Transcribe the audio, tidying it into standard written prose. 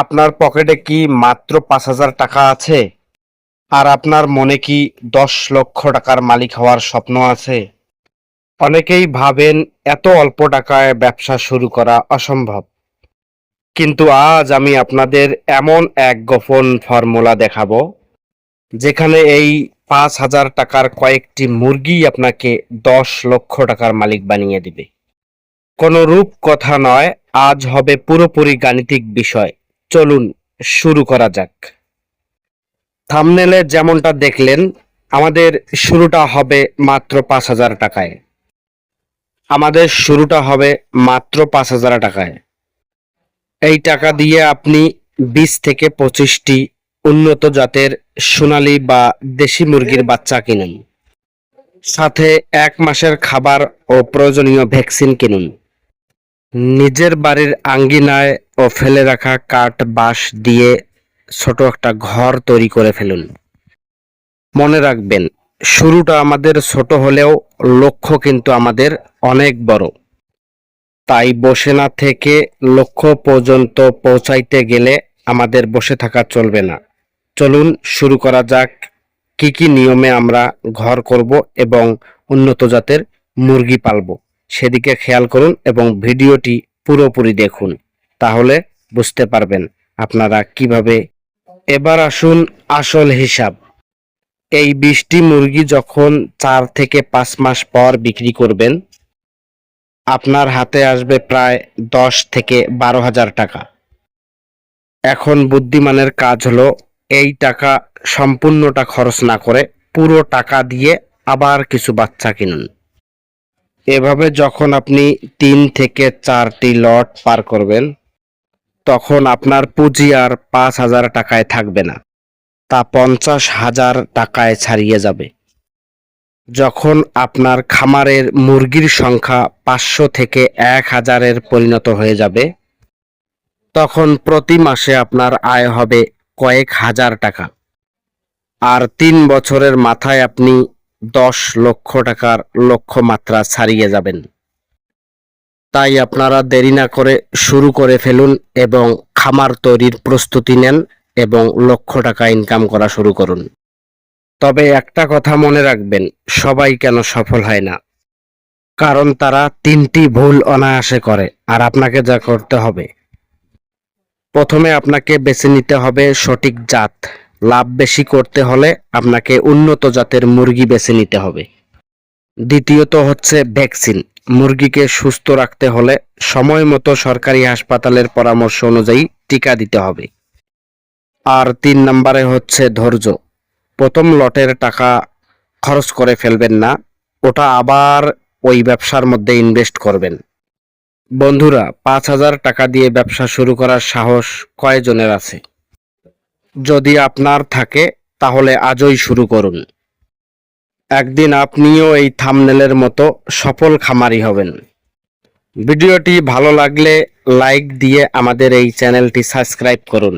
আপনার পকেটে কি মাত্র ৫,০০০ টাকা আছে? আর আপনার মনে কি ১০ লক্ষ টাকার মালিক হওয়ার স্বপ্ন আছে? অনেকেই ভাবেন এত অল্প টাকায় ব্যবসা শুরু করা অসম্ভব। কিন্তু আজ আমি আপনাদের এমন এক গোপন ফর্মুলা দেখাবো, যেখানে এই ৫,০০০ টাকার কয়েকটি মুরগি আপনাকে ১০ লক্ষ টাকার মালিক বানিয়ে দিবে। কোনো রূপকথা নয়, আজ হবে পুরোপুরি গাণিতিক বিষয়। চলুন শুরু করা যাক। থাম্বনেলে যেমনটা দেখলেন, আমাদের শুরুটা হবে মাত্র ৫,০০০ টাকায়। আমাদের শুরুটা হবে মাত্র ৫,০০০ টাকায়। এই টাকা দিয়ে আপনি ২০ থেকে ২৫টি উন্নত জাতের সোনালী বা দেশি মুরগির বাচ্চা কিনুন। সাথে ১ মাসের খাবার ও প্রয়োজনীয় ভ্যাকসিন কিনুন। নিজের বাড়ির আঙ্গিনায় ও ফেলে রাখা কাঠ বাঁশ দিয়ে ছোট একটা ঘর তৈরি করে ফেলুন। মনে রাখবেন, শুরুটা আমাদের ছোট হলেও লক্ষ্য কিন্তু আমাদের অনেক বড়। তাই বসে না থেকে লক্ষ্য পর্যন্ত পৌঁছাইতে গেলে আমাদের বসে থাকা চলবে না। চলুন শুরু করা যাক। কি কি নিয়মে আমরা ঘর করব এবং উন্নত জাতের মুরগি পালব, সেদিকে খেয়াল করুন এবং ভিডিওটি পুরোপুরি দেখুন। তাহলে বুঝতে পারবেন আপনারা কিভাবে। এবার আসুন আসল হিসাব। এই ২০টি মুরগি যখন ৪ থেকে ৫ মাস পর বিক্রি করবেন, আপনার হাতে আসবে প্রায় ১০ থেকে ১২,০০০ টাকা। এখন বুদ্ধিমানের কাজ হলো এই টাকা সম্পূর্ণটা খরচ না করে পুরো টাকা দিয়ে আবার কিছু বাচ্চা কিনুন। এভাবে যখন আপনি ৩ থেকে ৪টি লট পার করবেন, তখন আপনার পুঁজি আর ৫,০০০ টাকায় থাকবে না, তা ৫০,০০০ টাকায় ছাড়িয়ে যাবে। যখন আপনার খামারের মুরগির সংখ্যা ৫০০ থেকে ১,০০০-এর পরিণত হয়ে যাবে, তখন প্রতি মাসে আপনার আয় হবে কয়েক হাজার টাকা। আর ৩ বছরের মাথায় আপনি ১০ লক্ষ টাকার লক্ষ্যমাত্রা ছাড়িয়ে যাবেন। তাই আপনারা দেরি না করে শুরু করে ফেলুন এবং খামার তৈরির প্রস্তুতি নেন এবং লক্ষ টাকা ইনকাম করা শুরু করুন। তবে একটা কথা মনে রাখবেন, সবাই কেন সফল হয় না? কারণ তারা ৩টি ভুল অনায়াসে করে। আর আপনাকে যা করতে হবে, প্রথমে আপনাকে বেছে নিতে হবে সঠিক জাত। লাভ বেশি করতে হলে আপনাকে উন্নত জাতের মুরগি বেছে নিতে হবে। দ্বিতীয়ত হচ্ছে ভ্যাকসিন। মুরগিকে সুস্থ রাখতে হলে সময় মতো সরকারি হাসপাতালের পরামর্শ অনুযায়ী টিকা দিতে হবে। আর ৩ নম্বরে হচ্ছে ধৈর্য। প্রথম লটের টাকা খরচ করে ফেলবেন না, ওটা আবার ওই ব্যবসার মধ্যে ইনভেস্ট করবেন। বন্ধুরা, ৫,০০০ টাকা দিয়ে ব্যবসা শুরু করার সাহস কয়জনের আছে? যদি আপনার থাকে, তাহলে আজই শুরু করুন। একদিন আপনিও এই থাম্বনেলের মতো সফল খামারি হবেন। ভিডিওটি ভালো লাগলে লাইক দিয়ে আমাদের এই চ্যানেলটি সাবস্ক্রাইব করুন।